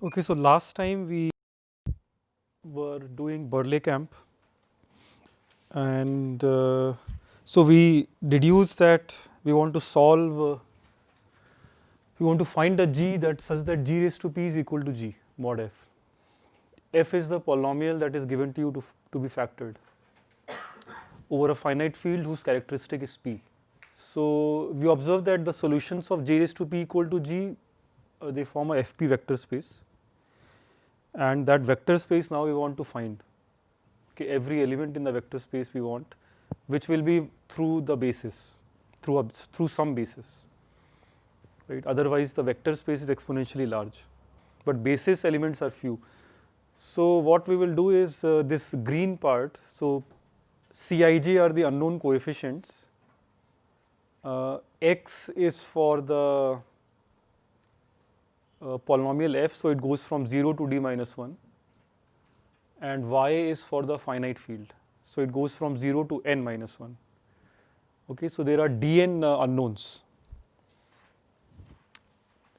Okay, so last time we were doing Berlekamp, and so we deduced that we want to solve, we want to find a g that such that g raised to p is equal to g mod f. F is the polynomial that is given to you to be factored over a finite field whose characteristic is p. So we observe that the solutions of j raised to p equal to g, they form a fp vector space, and that vector space now we want to find. Okay, every element in the vector space we want, which will be through the basis, through some basis, right? Otherwise the vector space is exponentially large, but basis elements are few. So what we will do is this green part, so Cij are the unknown coefficients, x is for the polynomial f, so it goes from 0 to d minus 1, and y is for the finite field, so it goes from 0 to n minus 1. Okay, so there are dn unknowns.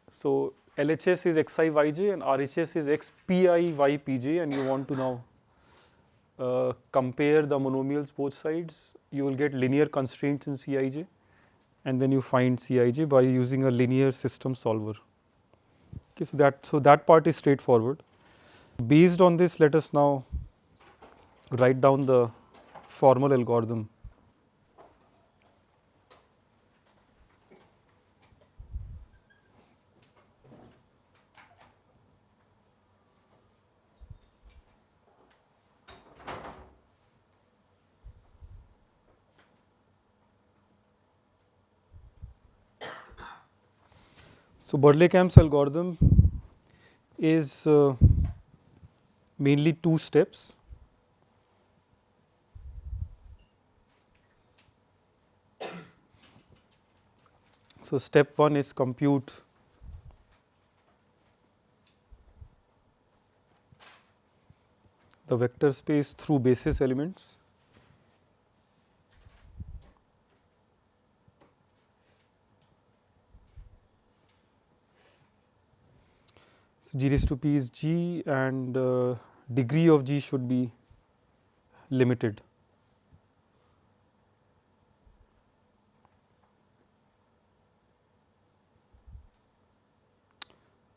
So LHS is xi yj and RHS is xpi ypj, and you want to now compare the monomials both sides. You will get linear constraints in Cij, and then you find Cij by using a linear system solver. Okay, so that part is straightforward. Based on this, let us now write down the formal algorithm. So Berlekamp's algorithm is mainly two steps. So step 1 is compute the vector space through basis elements. So g raised to p is g, and degree of g should be limited.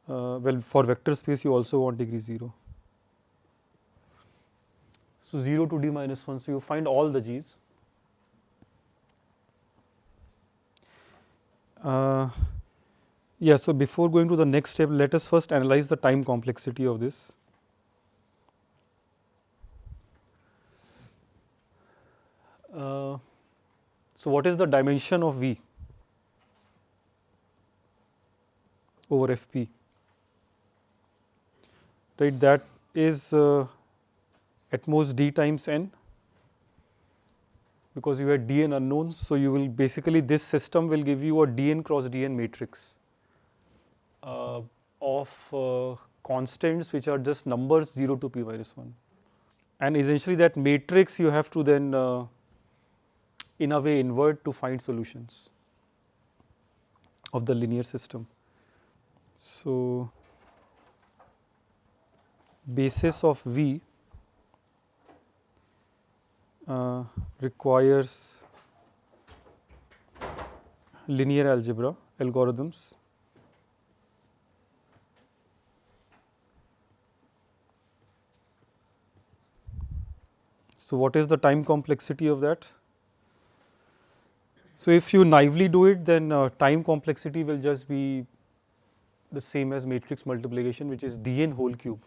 Well, for vector space you also want degree 0. So 0 to d minus 1, so you find all the g's. Yeah, so before going to the next step, let us first analyze the time complexity of this. So what is the dimension of V over Fp? Right, that is at most d times n, because you had dn unknowns. So you will basically, this system will give you a dn cross dn matrix of constants which are just numbers 0 to p minus 1, and essentially that matrix you have to then in a way invert to find solutions of the linear system. So basis of V requires linear algebra algorithms. So what is the time complexity of that? So if you naively do it, then time complexity will just be the same as matrix multiplication, which is dn whole cube,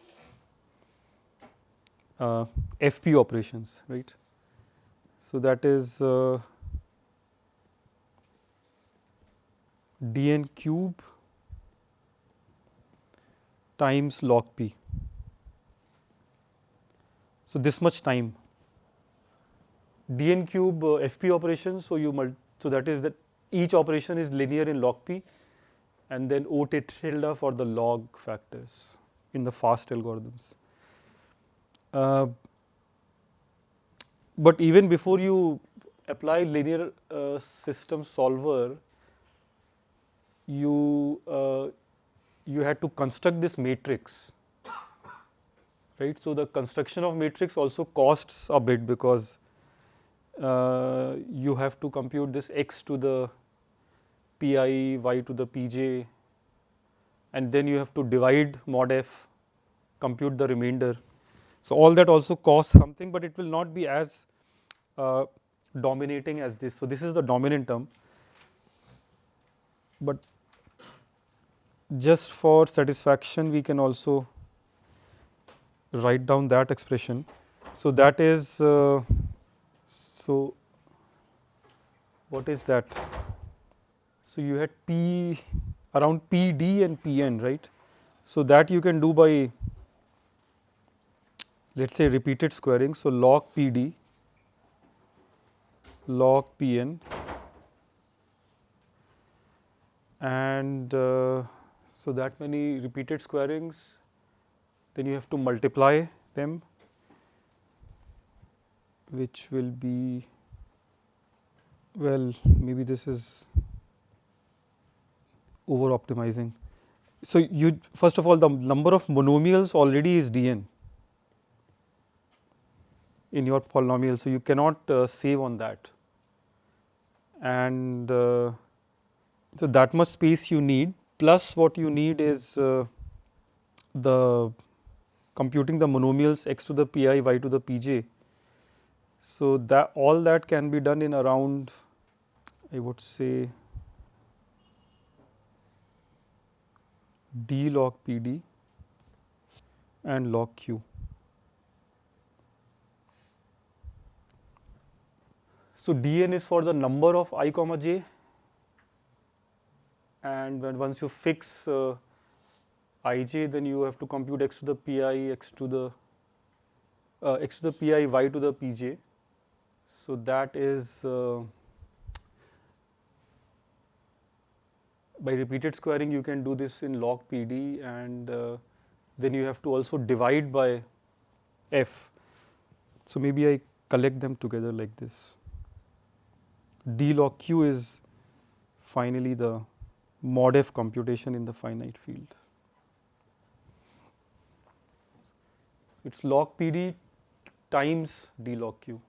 Fp operations, right? So that is dn cube times log p. So this much time, dn cube Fp operations. So that is that each operation is linear in log p, and then O tilde for the log factors in the fast algorithms. But even before you apply linear system solver, you you had to construct this matrix, right? So the construction of matrix also costs a bit because you have to compute this x to the pi, y to the pj, and then you have to divide mod f, compute the remainder. So all that also costs something, but it will not be as dominating as this. So this is the dominant term. But just for satisfaction, we can also write down that expression. So that is, so what is that? So you had P around PD and PN, right? So that you can do by, let's say, repeated squaring. So log PD, log PN, and so that many repeated squarings, then you have to multiply them, which will be, well, maybe this is over optimizing. So you, first of all, the number of monomials already is Dn in your polynomial, so you cannot save on that. And so that much space you need, plus what you need is the computing the monomials x to the pi, y to the pj. So that all that can be done in around, I would say, d log pd and log q. So dn is for the number of I comma j, and when once you fix ij, then you have to compute x to the pi, x to the pi, y to the pj. So that is by repeated squaring you can do this in log pd, and then you have to also divide by f. So maybe I collect them together like this. D log q is finally the mod f computation in the finite field. It's log pd times d log q,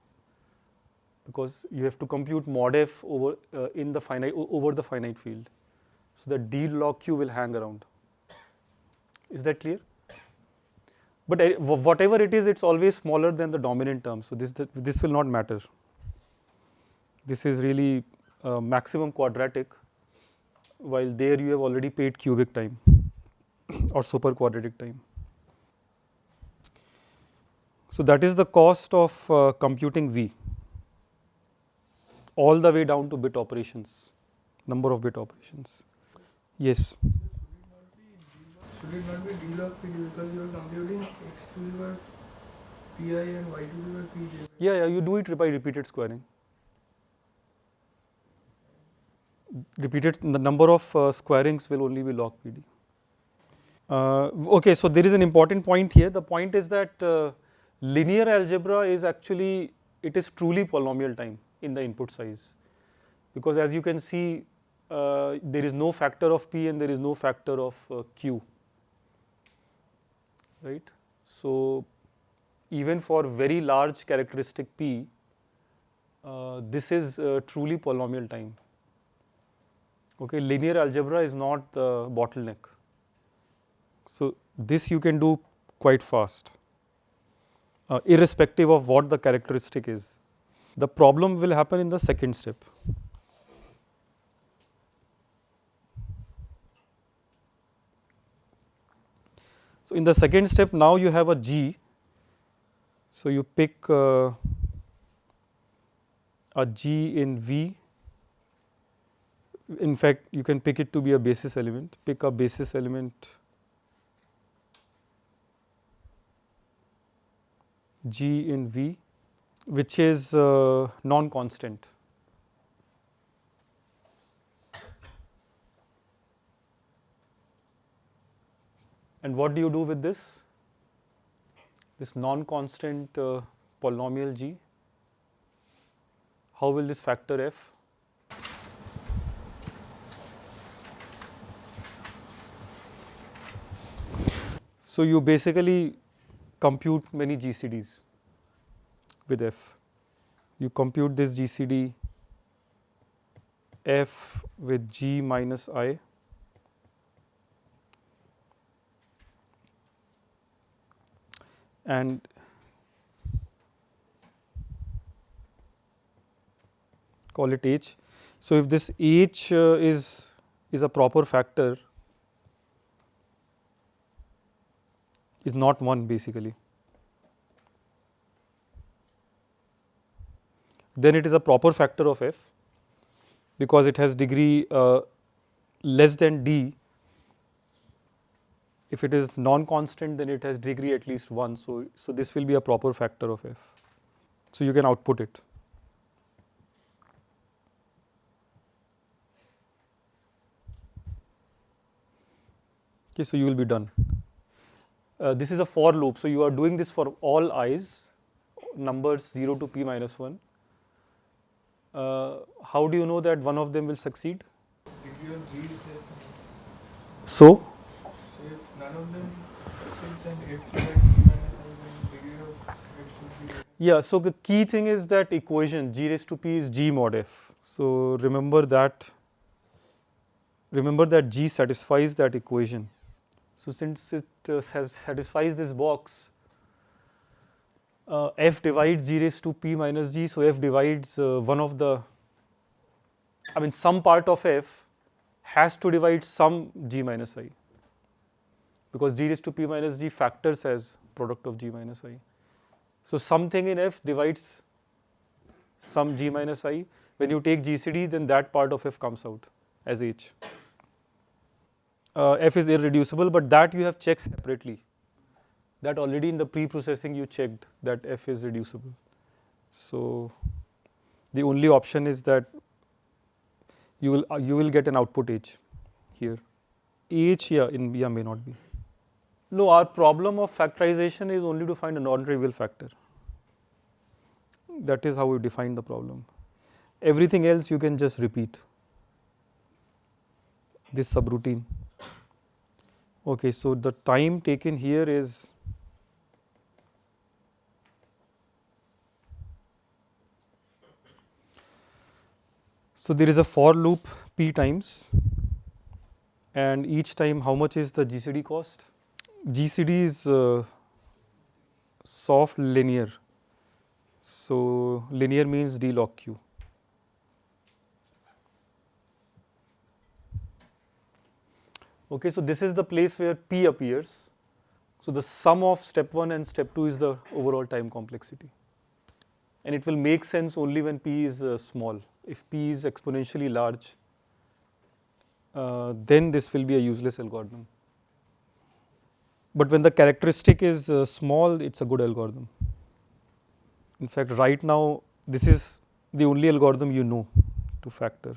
because you have to compute mod f over in the finite over the finite field. So the d log q will hang around. Is that clear? But whatever it is, it's always smaller than the dominant term. So this will not matter. This is really maximum quadratic, while there you have already paid cubic time or super quadratic time. So that is the cost of computing V, all the way down to bit operations, number of bit operations. Yes. Should it not be d log pd, because you are computing x to the power pi and y to the power pj? Yeah, you do it by repeated squaring. The number of squarings will only be log pd. Okay, so there is an important point here. The point is that linear algebra is actually, it is truly polynomial time in the input size, because as you can see, there is no factor of p and there is no factor of q, right? So even for very large characteristic p, this is truly polynomial time. Okay, linear algebra is not the bottleneck. So this you can do quite fast, irrespective of what the characteristic is. The problem will happen in the second step. So in the second step, now you have a G. So you pick a G in V. In fact, you can pick it to be a basis element. Pick a basis element G in V, which is non-constant. And what do you do with this? This non-constant polynomial G. How will this factor f? So you basically compute many GCDs with F. You compute this GCD F with G minus I, and call it H. So if this H is a proper factor, is not 1 basically, then it is a proper factor of F because it has degree less than D. If it is non-constant, then it has degree at least 1. So this will be a proper factor of F. So you can output it. Okay, so you will be done. This is a for loop. So you are doing this for all i's, numbers 0 to p minus 1. How do you know that one of them will succeed? If you have G replacement, So so if none of them succeeds and F divides G minus I, then degree of F should be better. yeah, so the key thing is that equation G raised to p is G mod F. So remember that G satisfies that equation. So since it satisfies this box, F divides G raised to p minus G, so F divides one of the, some part of F has to divide some G minus I, because G raised to p minus G factors as product of G minus I. So something in F divides some G minus I. When you take GCD, then that part of F comes out as H. F is irreducible, but that you have checked separately. That already in the pre-processing you checked that F is reducible. So the only option is that you will get an output H here. H, may not be. No, our problem of factorization is only to find a non-trivial factor. That is how we define the problem. Everything else you can just repeat this subroutine. Okay, so the time taken here is so there is a for loop p times, and each time how much is the GCD cost? GCD is soft linear. So linear means D log Q. Okay, so this is the place where P appears. So the sum of step 1 and step 2 is the overall time complexity. And it will make sense only when P is small. If P is exponentially large, then this will be a useless algorithm. But when the characteristic is small, it's a good algorithm. In fact, right now, this is the only algorithm you know to factor.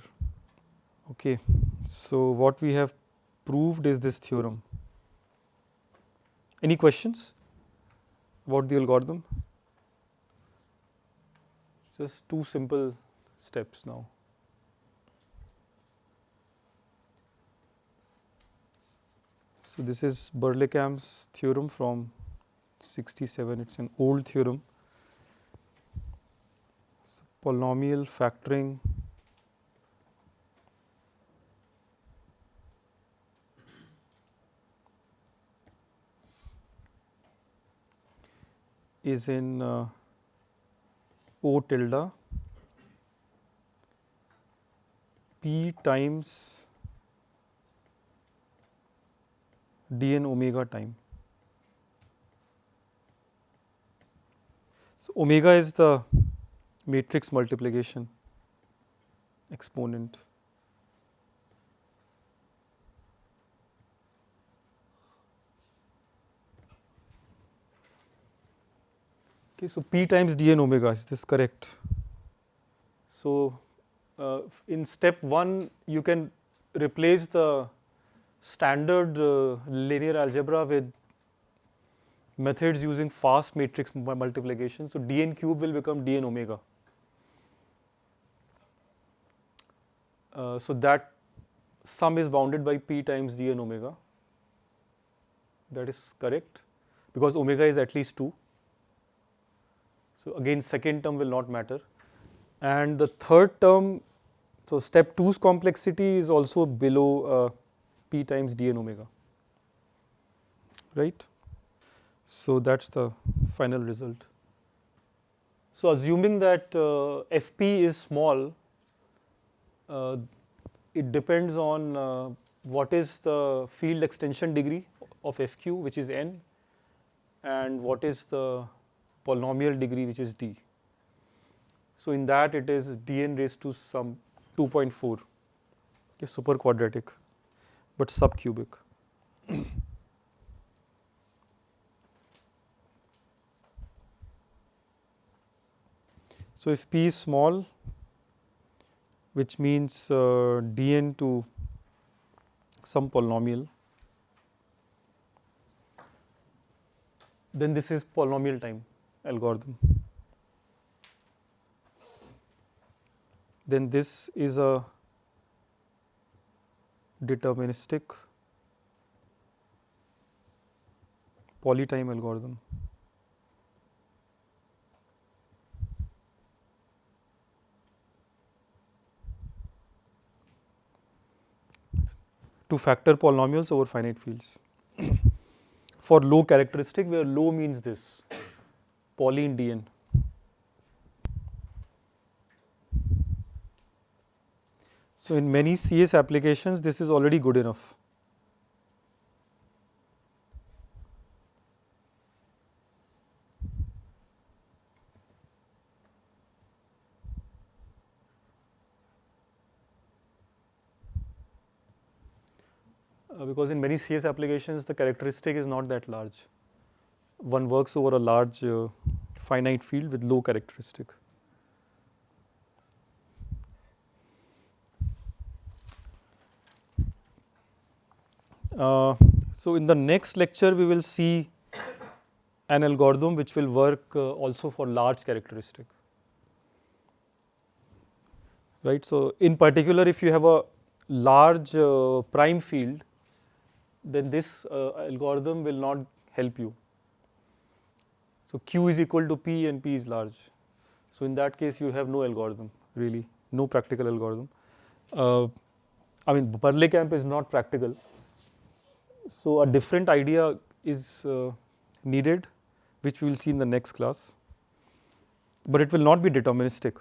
Okay, so what we have proved is this theorem. Any questions about the algorithm? Just 2 simple steps now. So this is Berlekamp's theorem from 67. It's an old theorem. So polynomial factoring is in O tilde P times dn omega time. So omega is the matrix multiplication exponent. Okay, so P times dn omega, is this correct? So in step 1, you can replace the standard linear algebra with methods using fast matrix multiplication. So dn cube will become dn omega. So that sum is bounded by P times dn omega. that is correct, because omega is at least 2. So again second term will not matter. And the third term, so step 2's complexity is also below p times dn omega, right? So that's the final result. So assuming that Fp is small, it depends on what is the field extension degree of Fq, which is n, and what is the polynomial degree, which is d. So in that it is dn raised to some 2.4, okay, super quadratic, but subcubic. So if p is small, which means dn to some polynomial, then this is polynomial time algorithm. Then this is a deterministic polytime algorithm. To factor polynomials over finite fields. For low characteristic, where low means this, poly in dn. So in many CS applications, this is already good enough. Because in many CS applications, the characteristic is not that large. One works over a large finite field with low characteristic. So in the next lecture, we will see an algorithm which will work also for large characteristic. Right. So in particular, if you have a large prime field, then this algorithm will not help you. So Q is equal to P and P is large. So in that case, you have no algorithm, really, no practical algorithm. I mean, Berlekamp is not practical. So a different idea is needed, which we will see in the next class. But it will not be deterministic.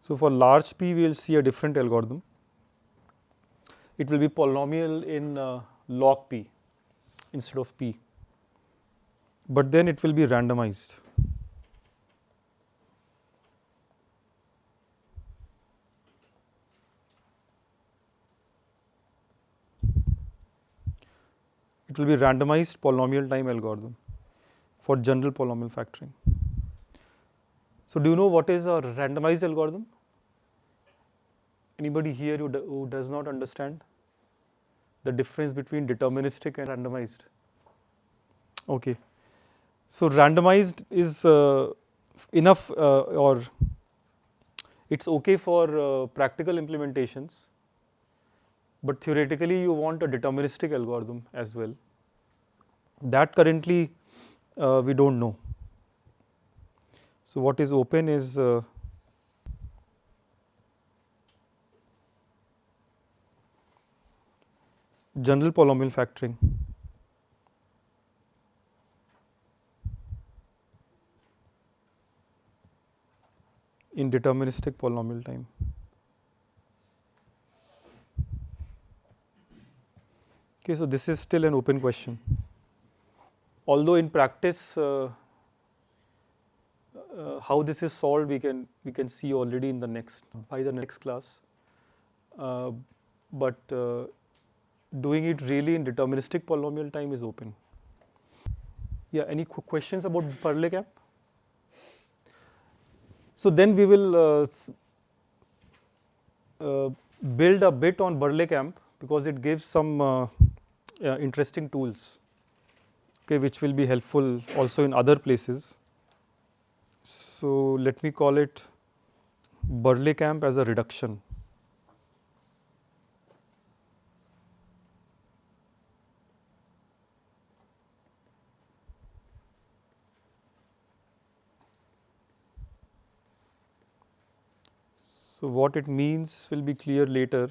So for large P, we will see a different algorithm. It will be polynomial in log P instead of P. But then it will be randomized. It will be randomized polynomial time algorithm for general polynomial factoring. So do you know what is a randomized algorithm? Anybody here who does not understand the difference between deterministic and randomized? Okay. So randomized is enough or it's okay for practical implementations, but theoretically you want a deterministic algorithm as well. That currently we don't know. So what is open is general polynomial factoring. In deterministic polynomial time. Okay, so this is still an open question. Although in practice, how this is solved, we can see already in the next class. But doing it really in deterministic polynomial time is open. Yeah, any questions about Berlekamp? So then we will build a bit on Berlekamp because it gives some interesting tools, okay, which will be helpful also in other places. So let me call it Berlekamp as a reduction. So what it means will be clear later.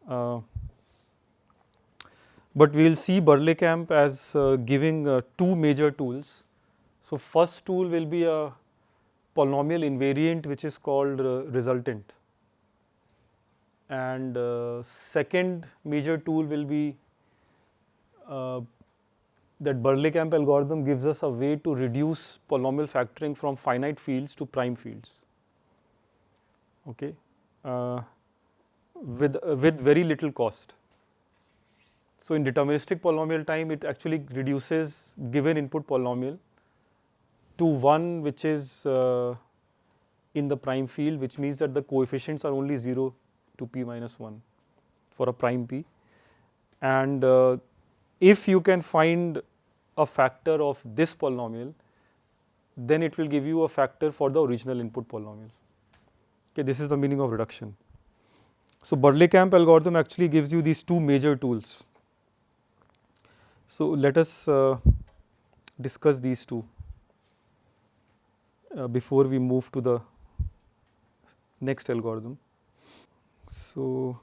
But we will see Berlekamp as giving two major tools. So first tool will be a polynomial invariant which is called resultant, and second major tool will be that Berlekamp algorithm gives us a way to reduce polynomial factoring from finite fields to prime fields, okay, with very little cost. So in deterministic polynomial time, it actually reduces given input polynomial to one which is in the prime field, which means that the coefficients are only 0 to p minus 1 for a prime p. And if you can find a factor of this polynomial, then it will give you a factor for the original input polynomial. Okay, this is the meaning of reduction. So Berlekamp algorithm actually gives you these two major tools. So let us discuss these two before we move to the next algorithm. So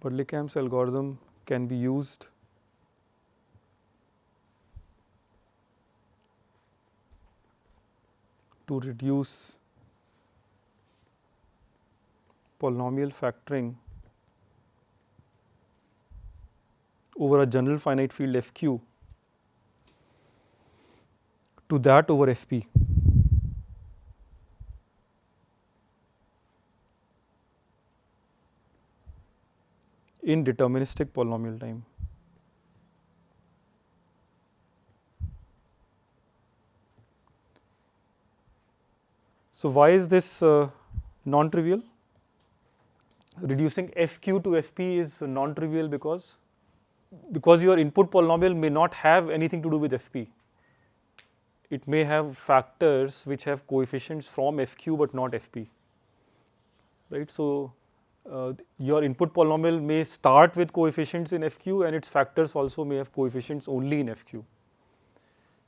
Berlekamp's algorithm can be used to reduce polynomial factoring over a general finite field Fq to that over Fp. In deterministic polynomial time. So why is this non-trivial? Reducing Fq to Fp is non-trivial because your input polynomial may not have anything to do with Fp. It may have factors which have coefficients from Fq but not Fp, right? So your input polynomial may start with coefficients in Fq and its factors also may have coefficients only in Fq.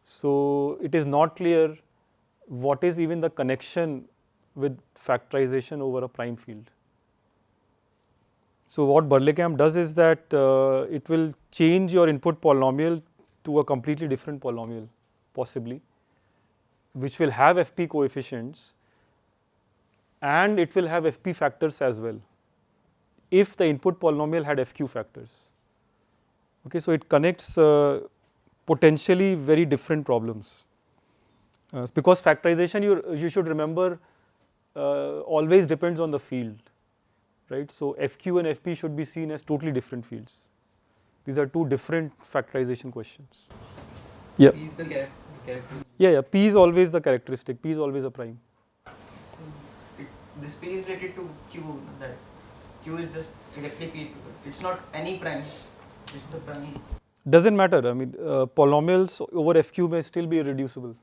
So it is not clear what is even the connection with factorization over a prime field. So what Berlekamp does is that it will change your input polynomial to a completely different polynomial, possibly, which will have Fp coefficients and it will have Fp factors as well, if the input polynomial had Fq factors. Okay, so it connects potentially very different problems. Because factorization, you should remember, always depends on the field, right? So Fq and Fp should be seen as totally different fields. These are two different factorization questions. Yeah. P is the characteristic. Yeah. P is always the characteristic. P is always a prime. So this P is related to Q. That Q is just directly P. It's not any prime. It's the prime. Doesn't matter. I mean, polynomials over Fq may still be irreducible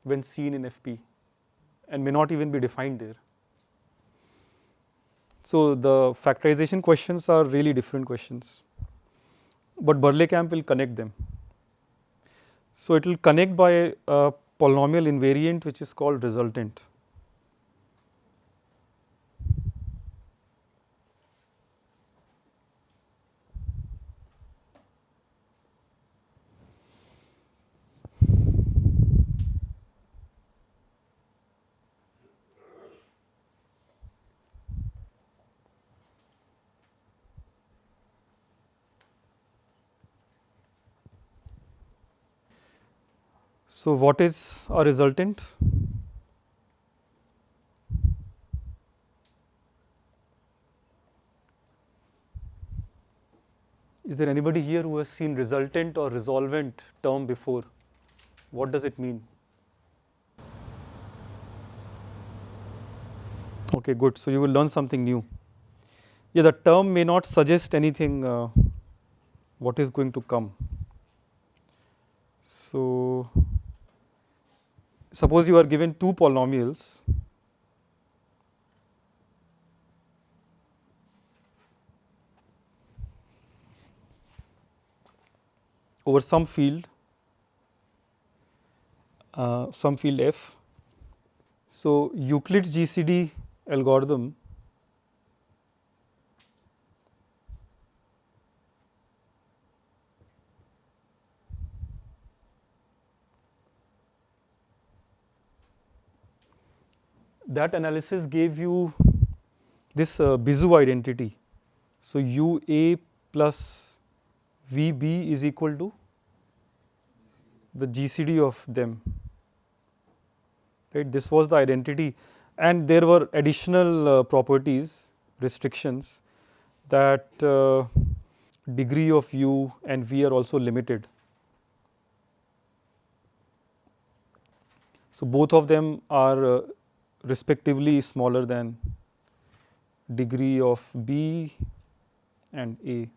when seen in Fp and may not even be defined there. So the factorization questions are really different questions, but Berlekamp will connect them. So it will connect by a polynomial invariant which is called resultant. So what is a resultant? Is there anybody here who has seen resultant or resolvent term before? What does it mean? Okay, good. So you will learn something new. Yeah, the term may not suggest anything what is going to come. So suppose you are given two polynomials over some field f. So Euclid's GCD algorithm that analysis gave you this Bézout identity. So UA plus VB is equal to the GCD of them. Right? This was the identity, and there were additional properties, restrictions, that degree of U and V are also limited. So both of them are respectively smaller than degree of B and A.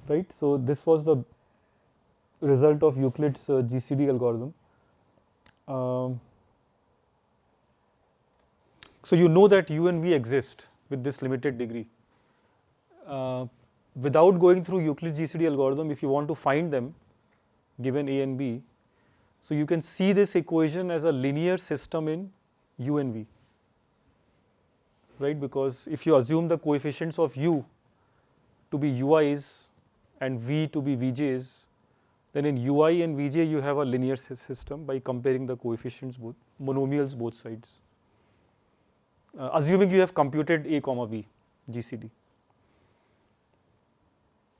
Right? So this was the result of Euclid's GCD algorithm. So you know that U and V exist with this limited degree. Without going through Euclid's GCD algorithm, if you want to find them, given A and B, so you can see this equation as a linear system in U and V. Right? Because if you assume the coefficients of U to be UIs and V to be VJs, then in UI and VJ you have a linear system by comparing the coefficients, both monomials both sides. Assuming you have computed A comma B GCD.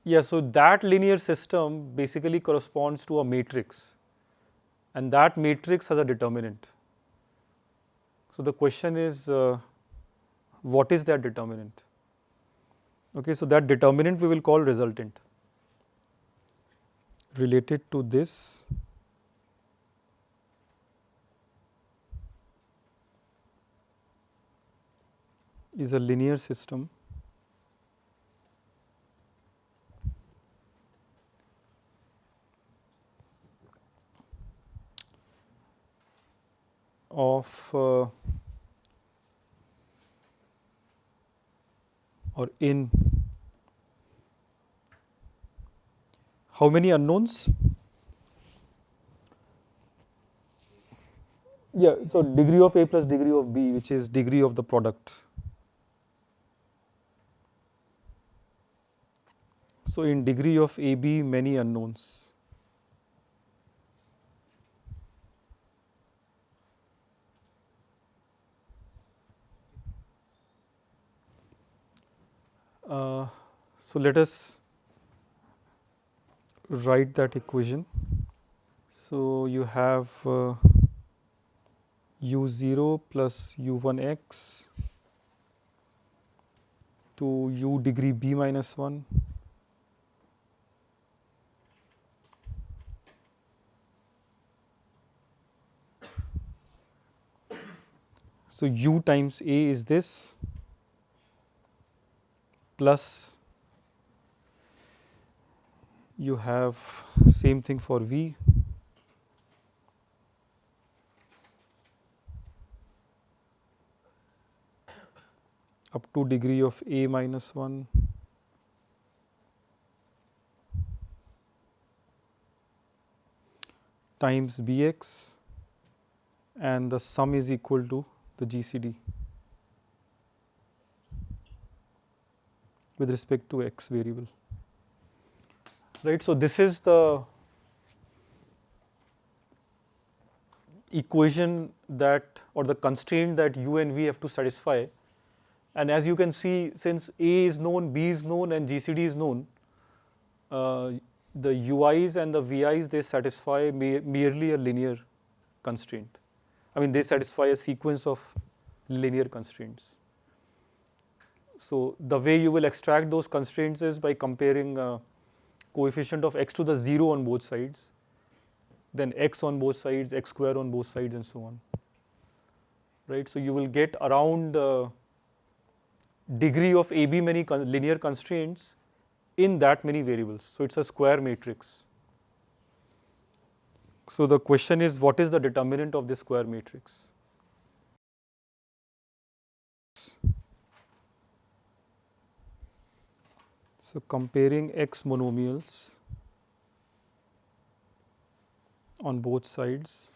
Yeah, so that linear system basically corresponds to a matrix, and that matrix has a determinant. So the question is, what is that determinant? Okay, so that determinant we will call resultant. Related to this, is a linear system of or in how many unknowns? Yeah, so degree of A plus degree of B, which is degree of the product. So in degree of AB, many unknowns. So let us write that equation. So you have U0 plus U1x to U degree B minus 1 so U times A is this plus you have same thing for V up to degree of A minus 1 times Bx, and the sum is equal to the GCD with respect to x variable. Right, so this is the equation that, or the constraint that U and V have to satisfy. And as you can see, since A is known, B is known, and GCD is known, the UIs and the VIs, they satisfy merely a linear constraint. I mean, they satisfy a sequence of linear constraints. So the way you will extract those constraints is by comparing coefficient of x to the 0 on both sides, then x on both sides, x square on both sides, and so on. Right? So you will get around degree of AB many linear constraints in that many variables. So it's a square matrix. So the question is, what is the determinant of this square matrix? So comparing x monomials on both sides,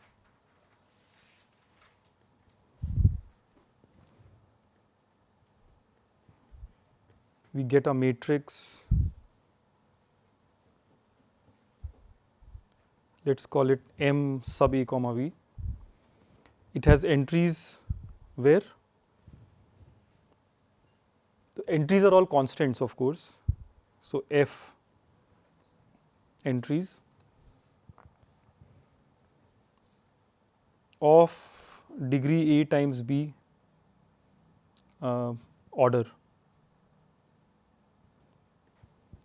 we get a matrix, let's call it M sub A comma V. It has entries where? The entries are all constants, of course. So F entries of degree A times B order.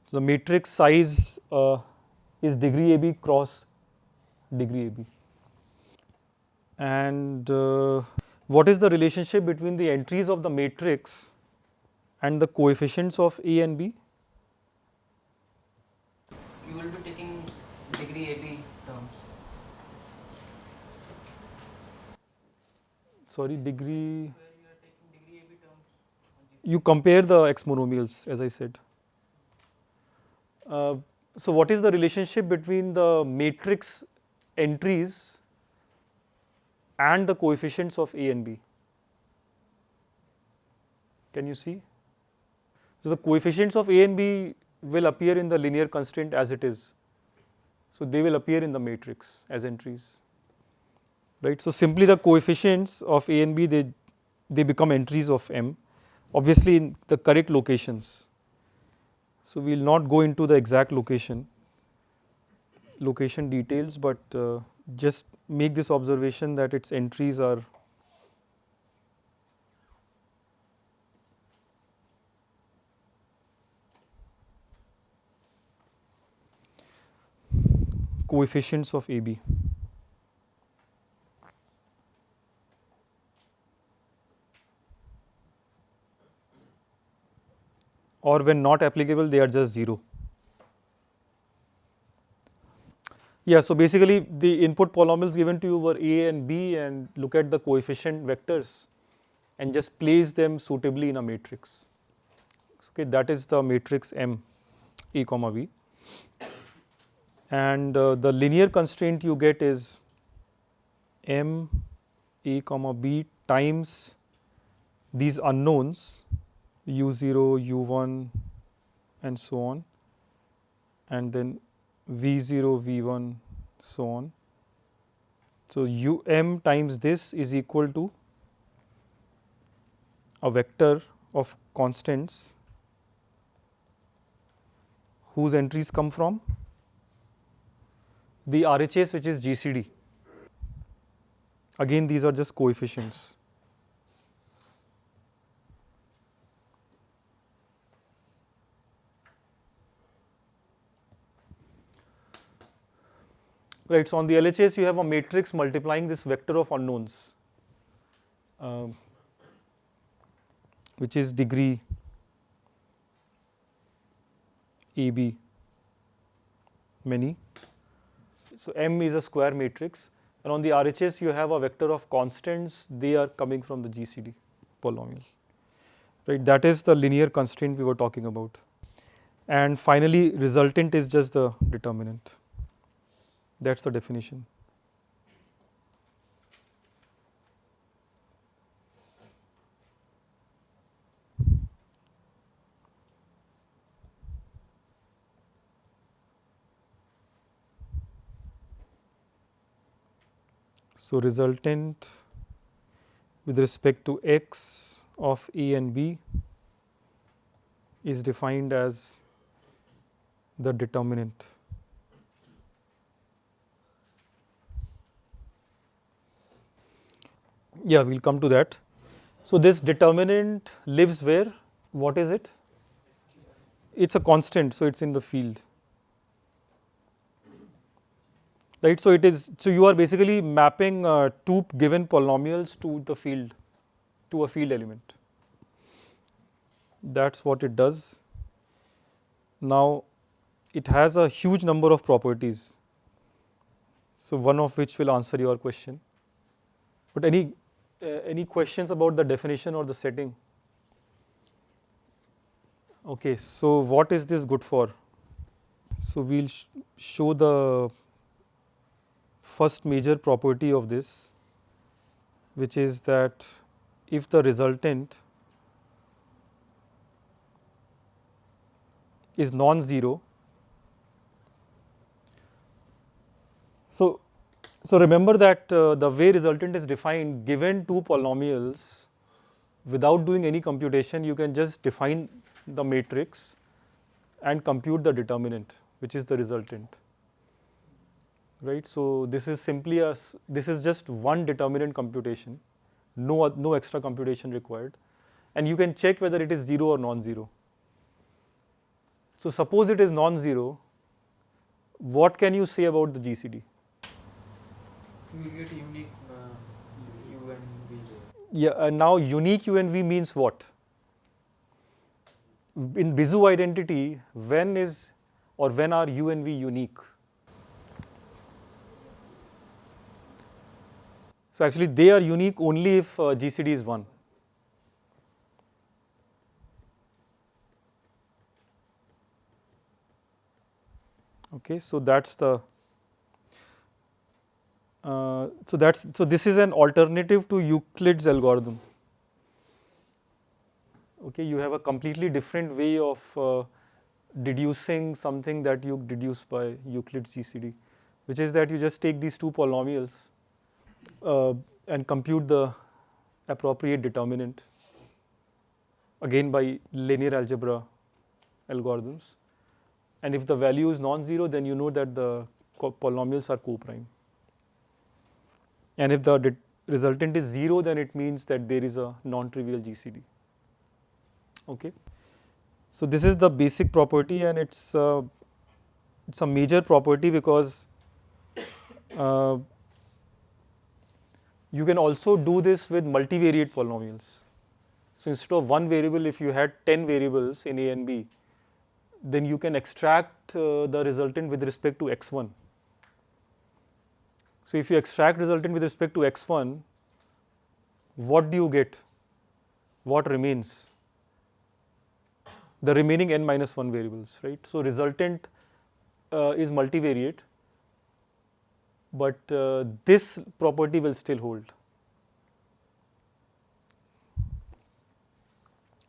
So the matrix size is degree AB cross degree AB. And what is the relationship between the entries of the matrix and the coefficients of A and B? You will be taking degree AB terms. Sorry, degree. Where you are taking degree AB terms. You compare the x monomials, as I said. So what is the relationship between the matrix entries and the coefficients of A and B? Can you see? So the coefficients of A and B will appear in the linear constraint as it is. So they will appear in the matrix as entries. Right? So simply the coefficients of A and B, they become entries of M, obviously in the correct locations. So we will not go into the exact location details, but just make this observation that its entries are coefficients of AB. Or when not applicable, they are just 0. Yeah, so basically the input polynomials given to you were A and B, and look at the coefficient vectors and just place them suitably in a matrix. Okay, that is the matrix M, A comma V. And the linear constraint you get is M, A comma B times these unknowns U0, U1 and so on, and then V0, V1, so on. So UM times this is equal to a vector of constants whose entries come from the RHS, which is GCD. Again, these are just coefficients. Right, so on the LHS you have a matrix multiplying this vector of unknowns, which is degree AB many. So M is a square matrix, and on the RHS you have a vector of constants, they are coming from the GCD polynomial. Right, that is the linear constraint we were talking about. And finally, resultant is just the determinant. That's the definition. So resultant with respect to x of A and B is defined as the determinant. Yeah, we'll come to that. So this determinant lives where? What is it? It's a constant, so it's in the field. Right, so it is. So you are basically mapping two given polynomials to the field, to a field element. That's what it does. Now, it has a huge number of properties. So one of which will answer your question. But any questions about the definition or the setting? Okay, so what is this good for? So we'll show the first major property of this, which is that if the resultant is non-zero, so remember that the way resultant is defined, given two polynomials, without doing any computation, you can just define the matrix and compute the determinant, which is the resultant. Right, so this is simply this is just one determinant computation, no extra computation required, and you can check whether it is zero or non-zero. So suppose it is non-zero, what can you say about the GCD? You will get unique U and V. Yeah, and now unique U and V means what? In Bézout identity, when are U and V unique? So actually they are unique only if GCD is 1. Okay, so that's the so this is an alternative to Euclid's algorithm. Okay, you have a completely different way of deducing something that you deduce by Euclid's GCD, which is that you just take these two polynomials and compute the appropriate determinant, again by linear algebra algorithms. And if the value is non-zero, then you know that the polynomials are co-prime. And if the resultant is 0, then it means that there is a non-trivial GCD. Okay. So this is the basic property, and it's a major property because you can also do this with multivariate polynomials. So instead of one variable, if you had 10 variables in A and B, then you can extract the resultant with respect to x1. So if you extract resultant with respect to x1, what do you get? What remains? The remaining n minus 1 variables, right? So resultant is multivariate, but this property will still hold.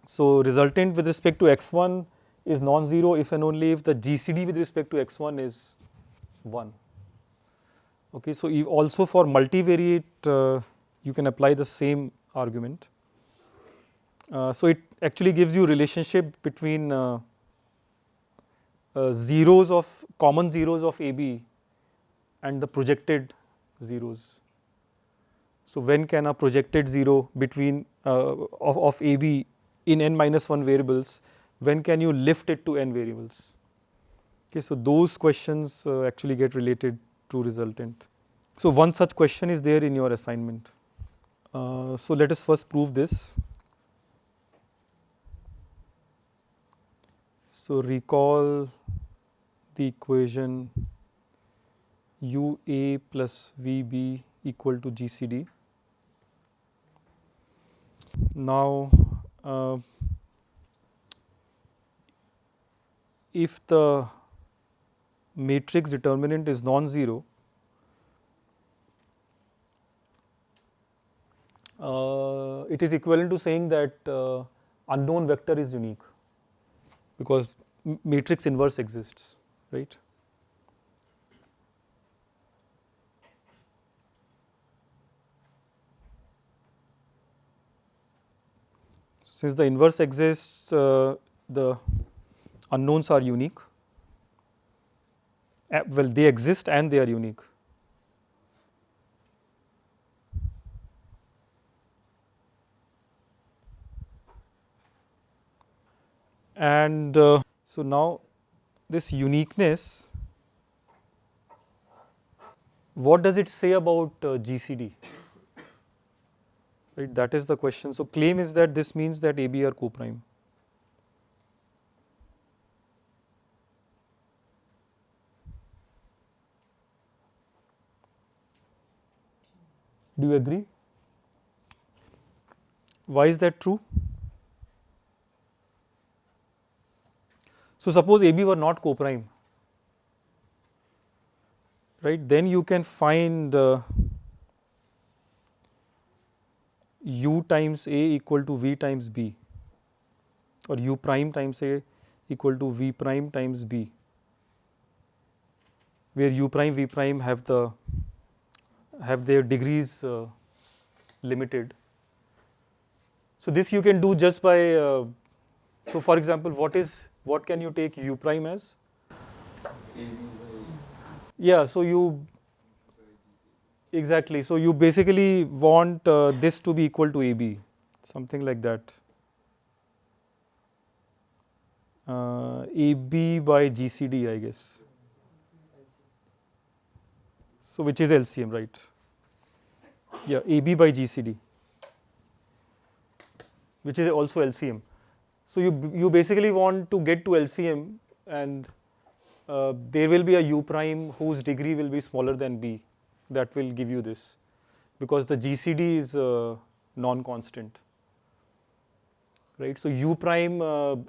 So resultant with respect to x1 is non-zero if and only if the GCD with respect to x1 is 1. Okay, so also for multivariate, you can apply the same argument. So it actually gives you relationship between common zeros of AB and the projected zeros. So when can a projected zero between of AB in n minus 1 variables, when can you lift it to n variables? Okay, so those questions actually get related to resultant. So one such question is there in your assignment. So let us first prove this. So recall the equation UA plus VB equal to GCD. Now, if the matrix determinant is non-zero, it is equivalent to saying that unknown vector is unique, because matrix inverse exists, right? Since the inverse exists, the unknowns are unique. Well, they exist and they are unique. And so now this uniqueness, what does it say about GCD? Right, that is the question. So claim is that this means that AB are co-prime. Do you agree? Why is that true? So suppose AB were not co-prime, right? Then you can find U times A equal to V times B, or U prime times A equal to V prime times B, where U prime, V prime have their degrees limited. So this you can do just by so for example, what can you take U prime as? Yeah, so you exactly. So you basically want this to be equal to AB, something like that. AB by GCD, I guess. So which is LCM, right? Yeah, AB by GCD, which is also LCM. So you basically want to get to LCM, and there will be a U prime whose degree will be smaller than B. That will give you this, because the GCD is non-constant, right? So U prime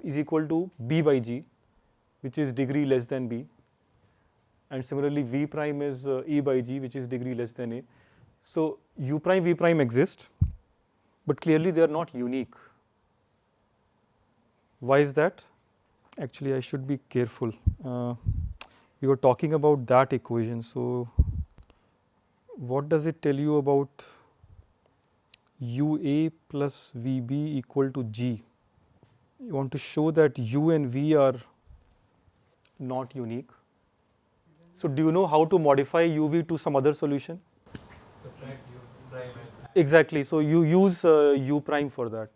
is equal to B by G, which is degree less than B, and similarly V prime is E by G, which is degree less than A. So U prime, V prime exist, but clearly they are not unique. Why is that? Actually, I should be careful. We were talking about that equation. So what does it tell you about UA plus VB equal to G? You want to show that U and V are not unique. So do you know how to modify UV to some other solution? Subtract U prime and Exactly. So you use U prime for that.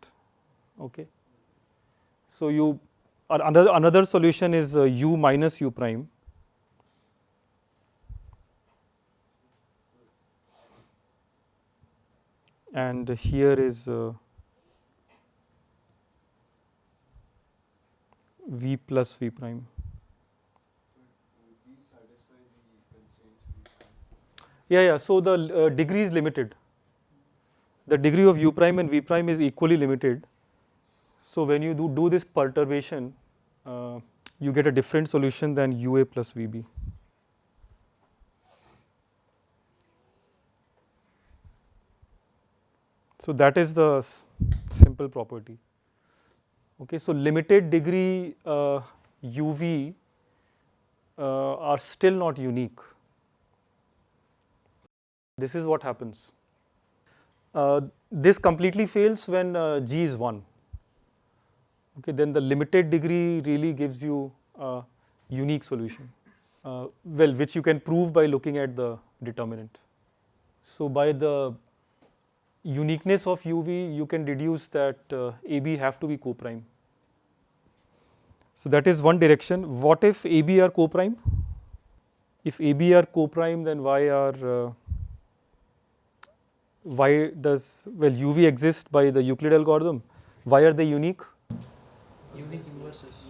Okay. So another solution is U minus U prime. And here is V plus V prime. Yeah. So the degree is limited. The degree of U prime and V prime is equally limited. So when you do this perturbation, you get a different solution than UA plus VB. So that is the simple property. Okay, so limited degree UV are still not unique. This is what happens. This completely fails when G is 1. Okay, then the limited degree really gives you a unique solution. Well, which you can prove by looking at the determinant. So by the uniqueness of UV, you can deduce that AB have to be co-prime. So that is one direction. What if AB are co-prime? If AB are co-prime, then why does UV exist by the Euclid algorithm? Why are they unique? unique inverses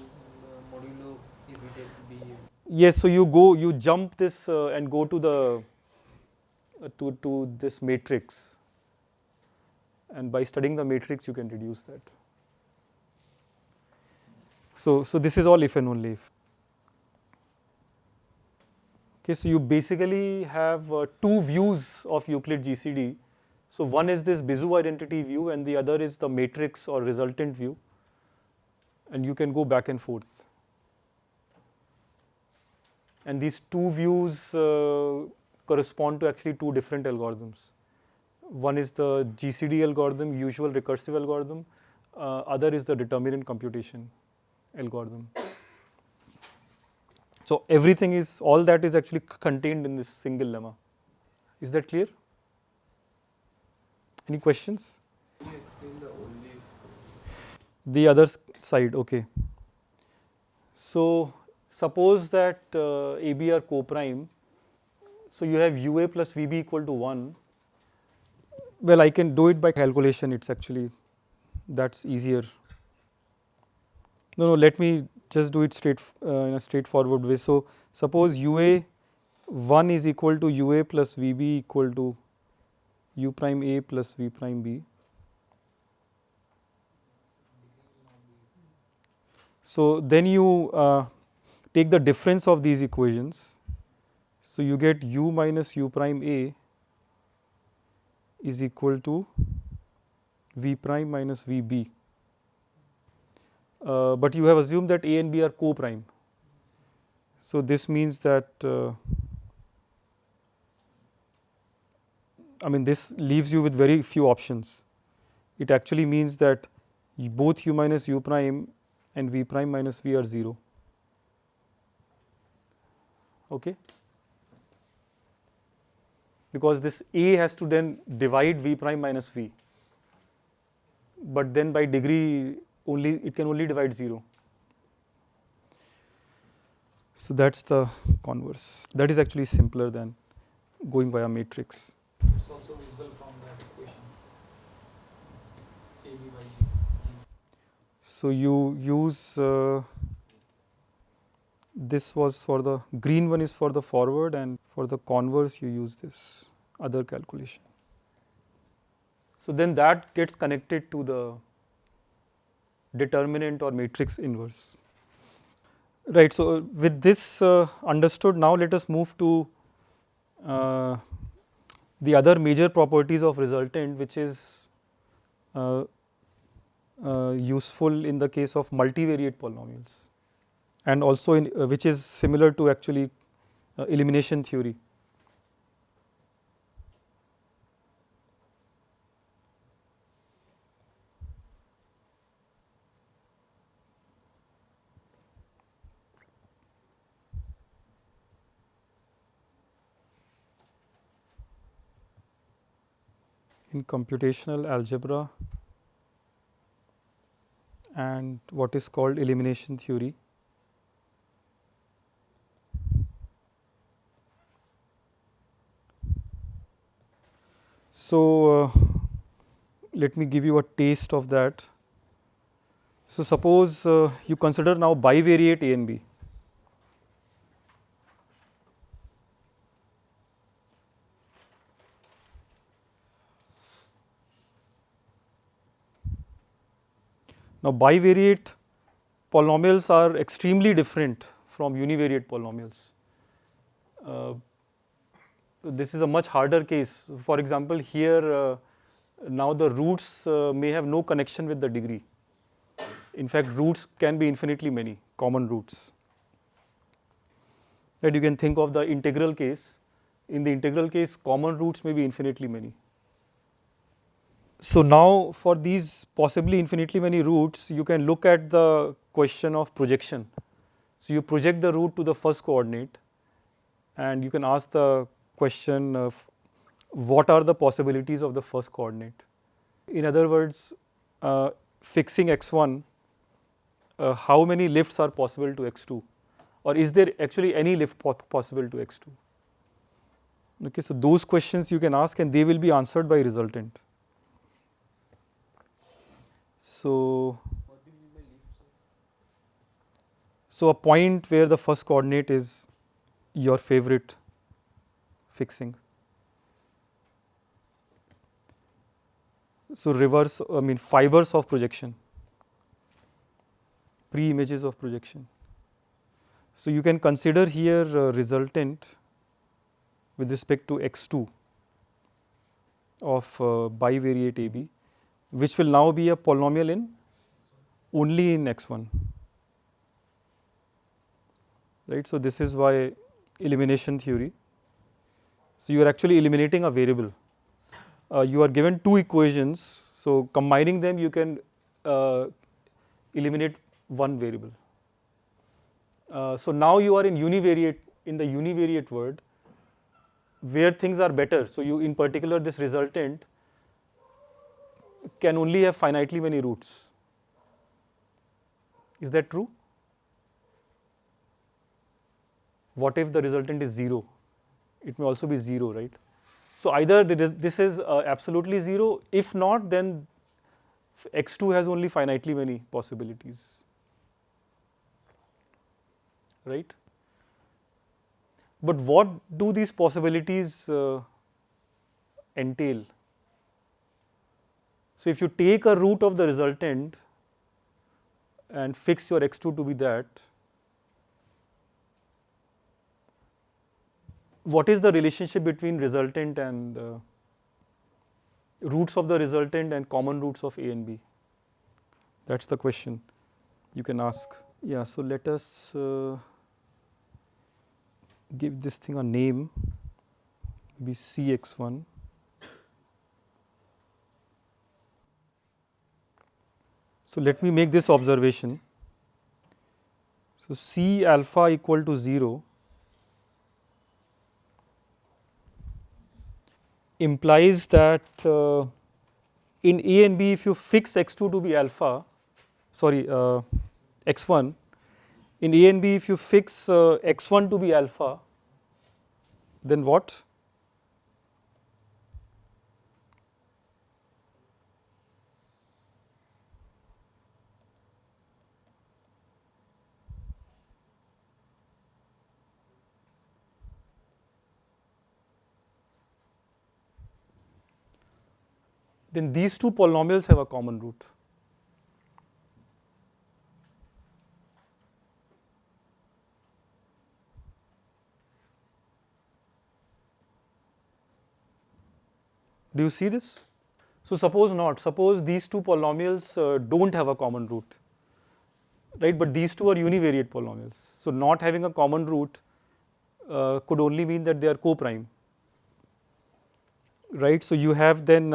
modulo if we take B. Yes, so you jump this and go to the to this matrix, and by studying the matrix you can reduce that. So this is all if and only if. Okay, so you basically have two views of Euclid GCD. So one is this Bézout identity view, and the other is the matrix or resultant view, and you can go back and forth. And these two views correspond to actually two different algorithms. One is the GCD algorithm, usual recursive algorithm. Other is the determinant computation algorithm. So everything is, all that is actually contained in this single lemma. Is that clear? Any questions? Can you explain the only The other side, okay. So suppose that AB are co-prime. So you have UA plus VB equal to 1. Well, I can do it by calculation. It's actually, that's easier. No, let me just do it in a straightforward way. So suppose UA 1 is equal to UA plus VB equal to U prime A plus V prime B. So then you take the difference of these equations. So you get U minus U prime A is equal to V prime minus VB. But you have assumed that A and B are co-prime. So this means that this leaves you with very few options. It actually means that both U minus U prime and V prime minus V are 0. Okay? Because this A has to then divide V prime minus V. But then by degree it can only divide 0. So that's the converse. That is actually simpler than going via matrix. It's also visible from that equation. AB by G. So you use this was for the green one is for the forward, and for the converse you use this other calculation. So then that gets connected to the determinant or matrix inverse. Right. So with this understood, now let us move to the other major properties of resultant, which is useful in the case of multivariate polynomials, and also which is similar to actually elimination theory. In computational algebra and what is called elimination theory. So let me give you a taste of that. So suppose you consider now bivariate A and B. Now bivariate polynomials are extremely different from univariate polynomials. This is a much harder case. For example, here now the roots may have no connection with the degree. In fact, roots can be infinitely many, common roots. That you can think of the integral case. In the integral case, common roots may be infinitely many. So now for these possibly infinitely many roots, you can look at the question of projection. So you project the root to the first coordinate, and you can ask the question of what are the possibilities of the first coordinate. In other words, fixing x1, how many lifts are possible to x2, or is there actually any lift possible to x2? Okay, so those questions you can ask, and they will be answered by resultant. So a point where the first coordinate is your favorite fixing. So fibers of projection, pre-images of projection. So you can consider here resultant with respect to x2 of bivariate AB, which will now be a polynomial only in x1. Right. So this is why elimination theory. So you are actually eliminating a variable. You are given two equations, so combining them you can eliminate one variable. So now you are in the univariate world, where things are better. So you, in particular, this resultant can only have finitely many roots. Is that true? what if the resultant is 0? It may also be 0, right? So either this is absolutely 0, if not, then x2 has only finitely many possibilities, right? But what do these possibilities entail? So if you take a root of the resultant and fix your x2 to be that, what is the relationship between resultant and roots of the resultant and common roots of a and b? That's the question you can ask. Yeah, so let us give this thing a name, be cx1. So let me make this observation. So C alpha equal to 0 implies that in A and B, if you fix x2 to be alpha, sorry, x1, in A and B, if you fix x1 to be alpha, then what? Then these two polynomials have a common root. Do you see this? So suppose not. Suppose these two polynomials don't have a common root, right? But these two are univariate polynomials. So not having a common root could only mean that they are co-prime, right? So you have then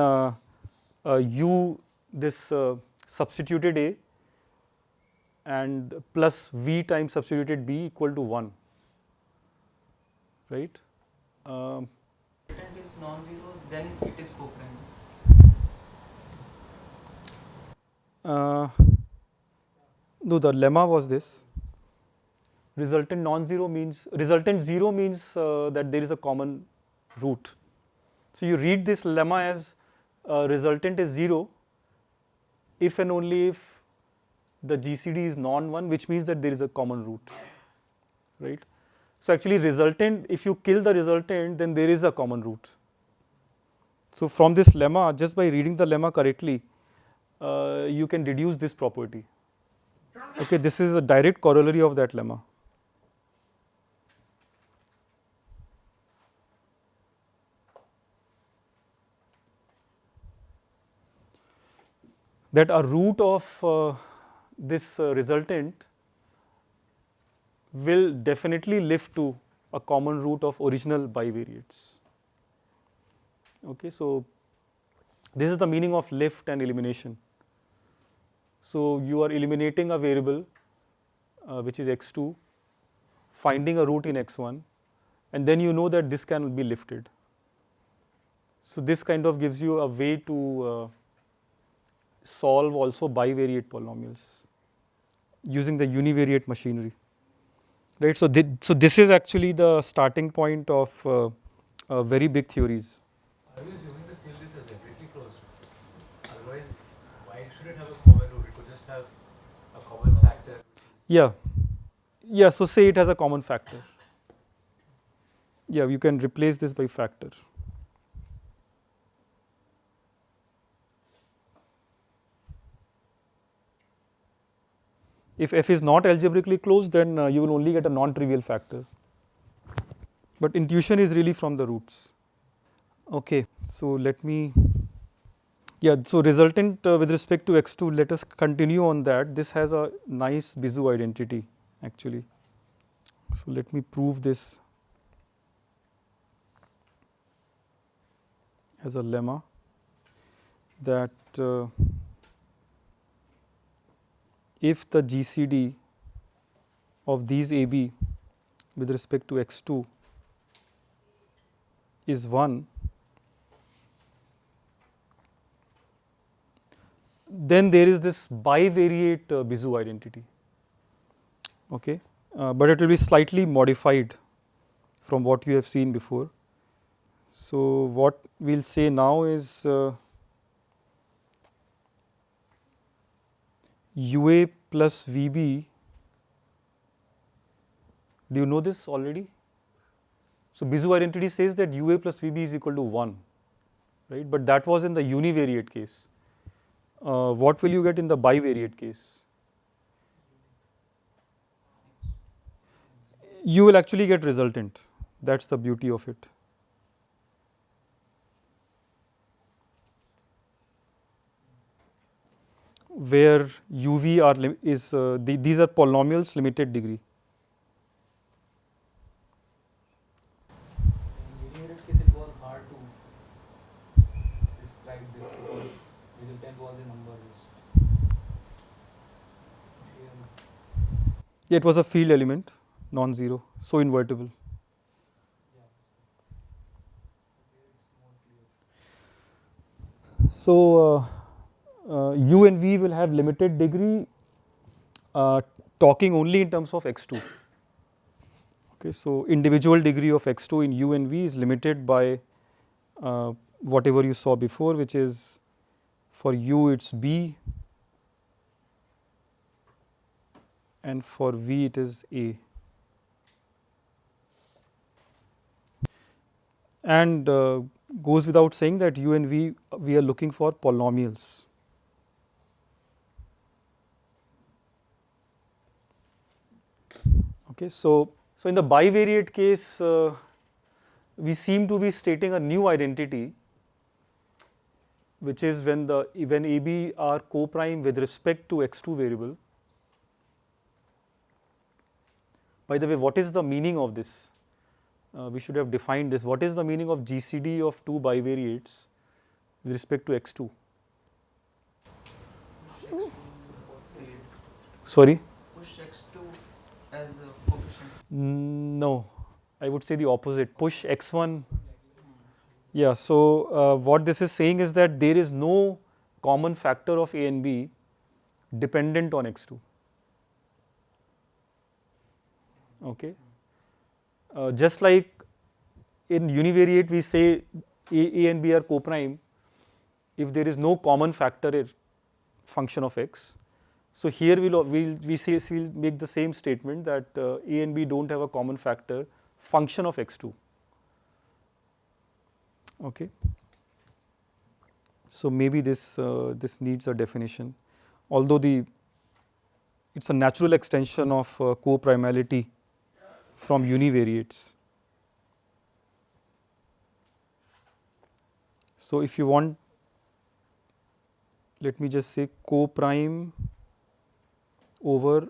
u this substituted a and plus v times substituted b equal to 1, right? Resultant is non-zero, then it is co-prime. No, the lemma was this. Resultant non-zero means, resultant 0 means that there is a common root. So you read this lemma as resultant is 0 if and only if the GCD is non-1, which means that there is a common root, right? So actually resultant, if you kill the resultant, then there is a common root. So from this lemma, just by reading the lemma correctly, you can deduce this property. Okay, this is a direct corollary of that lemma. That a root of this resultant will definitely lift to a common root of original bivariates. Okay, so this is the meaning of lift and elimination. So you are eliminating a variable which is x2, finding a root in x1, and then you know that this can be lifted. So this kind of gives you a way to solve also bivariate polynomials using the univariate machinery, right? So this is actually the starting point of very big theories. Are you assuming the field is algebraically closed? Otherwise, why should it have a common root? It could just have a common factor. Yeah, so say it has a common factor. Yeah, you can replace this by factor. If f is not algebraically closed, then you will only get a non-trivial factor. But intuition is really from the roots. Okay, so let me, yeah, so resultant with respect to x2, let us continue on that. This has a nice Bézout identity actually. So let me prove this as a lemma, that if the GCD of these AB with respect to x2 is 1, then there is this bivariate Bézout identity, okay, but it will be slightly modified from what you have seen before. So what we'll say now is UA plus VB. Do you know this already? So Bézout identity says that UA plus VB is equal to 1, right? But that was in the univariate case. What will you get in the bivariate case? You will actually get resultant. That's the beauty of it. Where UV these are polynomials limited degree. In univariate case, it was hard to describe this because resultant was a number. Yeah, it was a field element, non-zero, so invertible. So U and V will have limited degree, talking only in terms of x2. Okay, so individual degree of x2 in U and V is limited by whatever you saw before, which is for U it's B and for V it is A. And goes without saying that U and V, we are looking for polynomials. Okay, so in the bivariate case, we seem to be stating a new identity, which is when AB are co-prime with respect to x2 variable. By the way, what is the meaning of this? We should have defined this. What is the meaning of GCD of two bivariates with respect to x2? Sorry? Push x2 as the coefficient. No, I would say the opposite. Push x1. Yeah, so what this is saying is that there is no common factor of A and B dependent on x2. Okay. Just like in univariate we say A and B are co-prime if there is no common factor function of x. So here we'll make the same statement that A and B don't have a common factor function of x2. Okay. So maybe this needs a definition, although it's a natural extension of co-primality from univariates. So if you want, let me just say co-prime over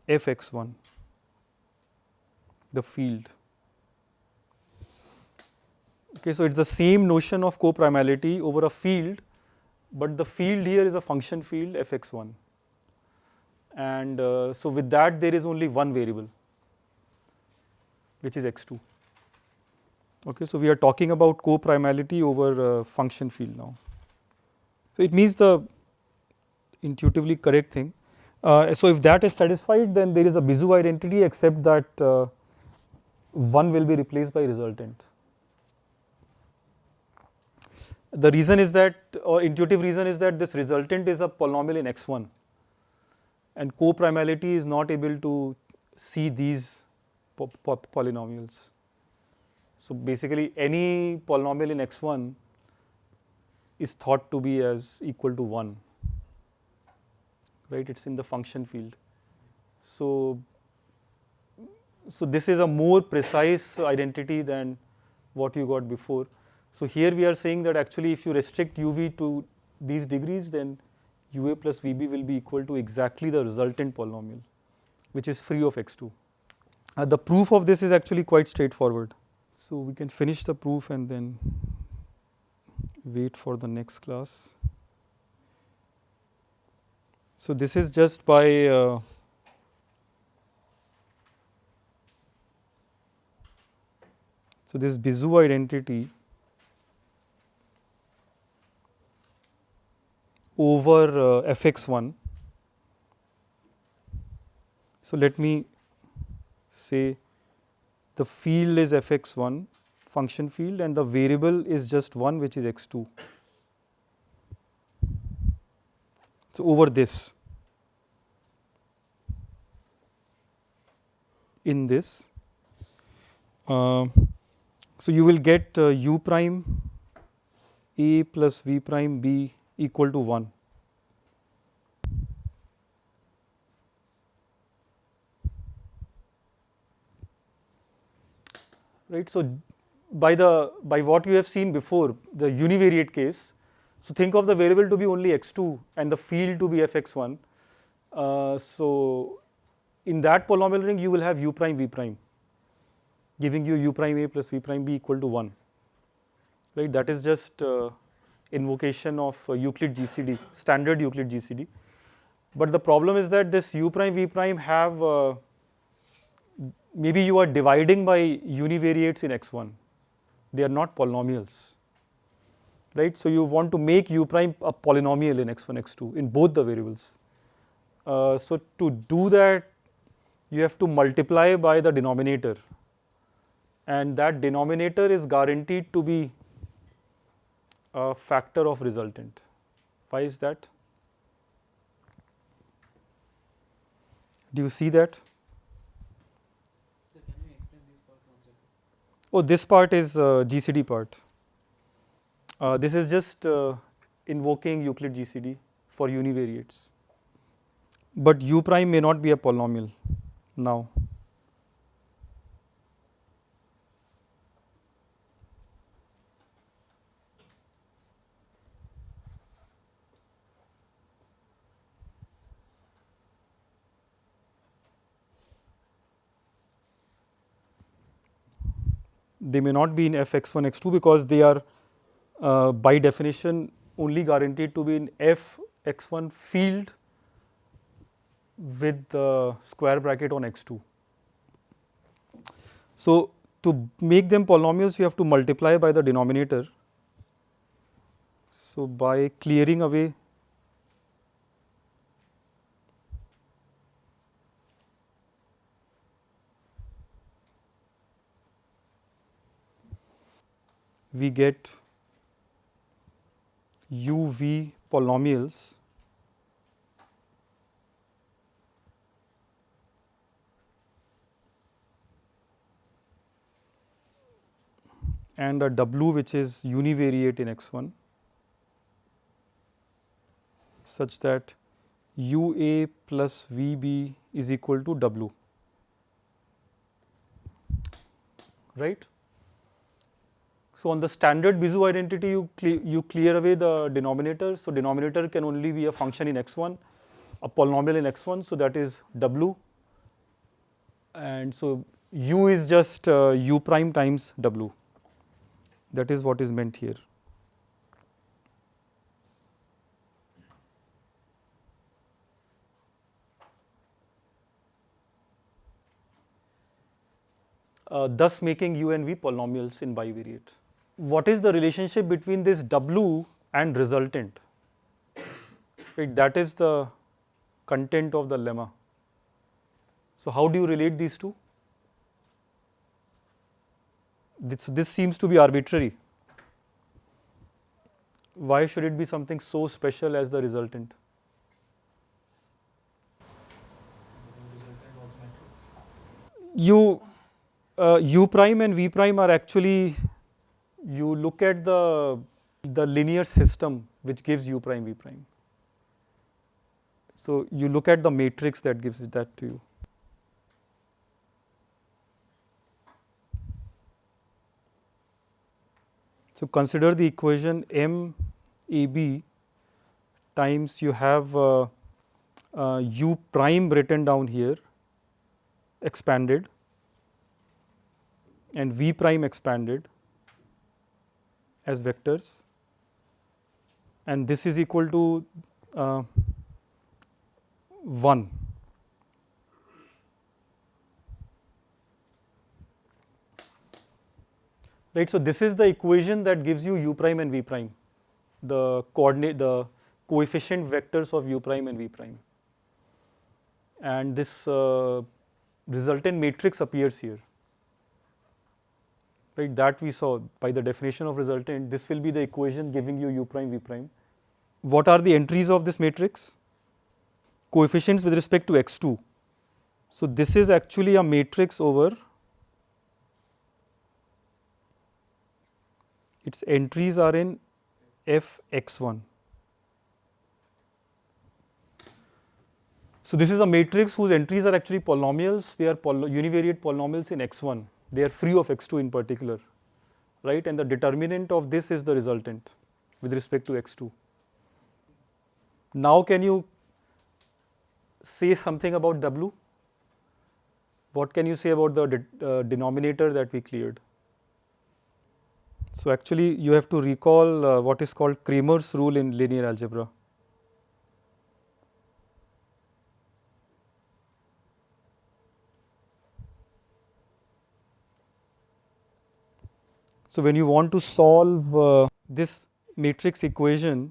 fx1, the field. Okay, so it's the same notion of co-primality over a field, but the field here is a function field fx1. And so with that there is only one variable, which is x2. Okay, so we are talking about co-primality over function field now. So it means the intuitively correct thing. So if that is satisfied, then there is a Bézout identity, except that one will be replaced by resultant. The reason is that, or intuitive reason is that this resultant is a polynomial in x1, and co-primality is not able to see these polynomials. So basically any polynomial in x1 is thought to be as equal to 1, right? It's in the function field. So this is a more precise identity than what you got before. So here we are saying that actually if you restrict UV to these degrees, then UA plus VB will be equal to exactly the resultant polynomial, which is free of x2. The proof of this is actually quite straightforward. So we can finish the proof and then wait for the next class. So this is just by so this Bézout identity over fx1. So let me say the field is fx1 function field and the variable is just one, which is x2. So over this, in this, so you will get u prime a plus v prime b equal to 1. Right. So by what you have seen before, the univariate case, so think of the variable to be only x2 and the field to be fx1. So in that polynomial ring you will have u prime v prime, giving you u prime a plus v prime b equal to 1. Right. That is just invocation of Euclid GCD, standard Euclid GCD. But the problem is that this u prime v prime have maybe you are dividing by univariates in x1. They are not polynomials, right? So you want to make u prime a polynomial in x1, x2 in both the variables. So to do that, you have to multiply by the denominator, and that denominator is guaranteed to be a factor of resultant. Why is that? Do you see that? So can you explain this part once again? Oh, this part is GCD part. This is just invoking Euclid GCD for univariates. But u prime may not be a polynomial now. They may not be in fx1, x2 because they are by definition only guaranteed to be in fx1 field with the square bracket on x2. So to make them polynomials, you have to multiply by the denominator. So by clearing away we get uv polynomials and a w which is univariate in x1 such that ua plus vb is equal to w, right? So on the standard Bézout identity, you clear away the denominator. So denominator can only be a function in x1, a polynomial in x1. So that is w, and so u is just u prime times w. That is what is meant here. Thus making u and v polynomials in bivariate. What is the relationship between this w and resultant? Right, that is the content of the lemma. So how do you relate these two? This seems to be arbitrary. Why should it be something so special as the resultant? Resultant was matrix. U prime and v prime are actually, you look at the linear system which gives u prime v prime. So you look at the matrix that gives that to you. So consider the equation m ab times you have u prime written down here expanded and v prime expanded as vectors, and this is equal to 1. Right, so this is the equation that gives you u prime and v prime, the coefficient vectors of u prime and v prime, and this resultant matrix appears here. right? That we saw by the definition of resultant. This will be the equation giving you u prime v prime. What are the entries of this matrix? Coefficients with respect to x2. So this is actually a matrix over its entries are in fx1. So this is a matrix whose entries are actually polynomials. They are univariate polynomials in x1. They are free of x2 in particular, right? And the determinant of this is the resultant with respect to x2. Now can you say something about w? What can you say about the denominator that we cleared? So actually you have to recall what is called Cramer's rule in linear algebra. So when you want to solve this matrix equation,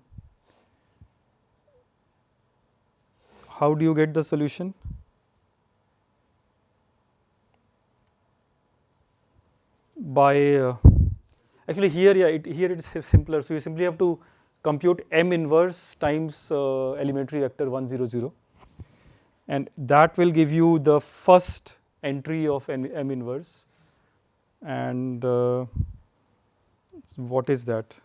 how do you get the solution? By actually here, yeah, here it's simpler. So you simply have to compute m inverse times elementary vector 1 0 0, and that will give you the first entry of m inverse. And what is that?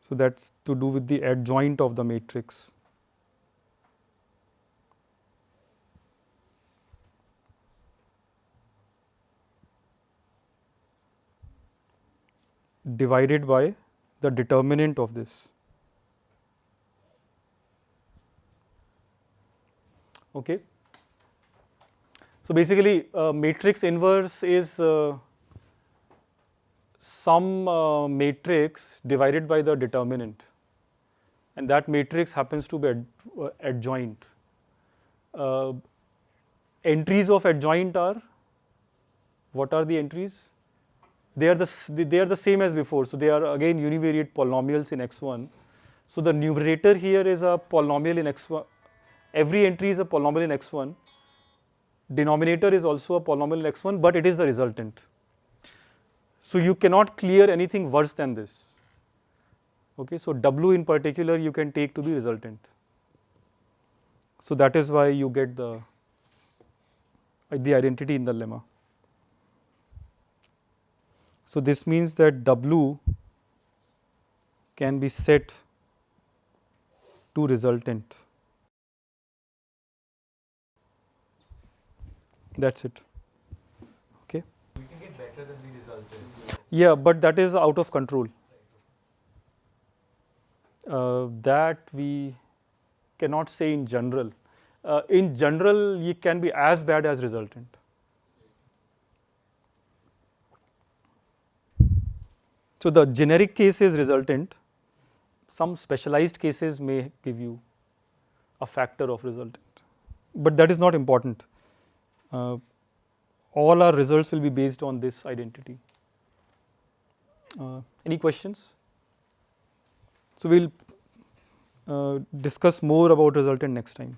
So that's to do with the adjoint of the matrix. Divided by the determinant of this. Okay. So basically, matrix inverse is some matrix divided by the determinant, and that matrix happens to be adjoint. Entries of adjoint are, what are the entries? They are the same as before. So they are again univariate polynomials in x1. So the numerator here is a polynomial in x1. Every entry is a polynomial in x1. Denominator is also a polynomial in x1, but it is the resultant. So you cannot clear anything worse than this. Okay, so w in particular you can take to be resultant. So that is why you get the identity in the lemma. So this means that w can be set to resultant. That's it. Okay. We can get better than the resultant. Yeah, but that is out of control. That we cannot say in general. In general, it can be as bad as resultant. So the generic case is resultant. Some specialized cases may give you a factor of resultant, but that is not important. All our results will be based on this identity. Any questions? So we'll discuss more about resultant next time.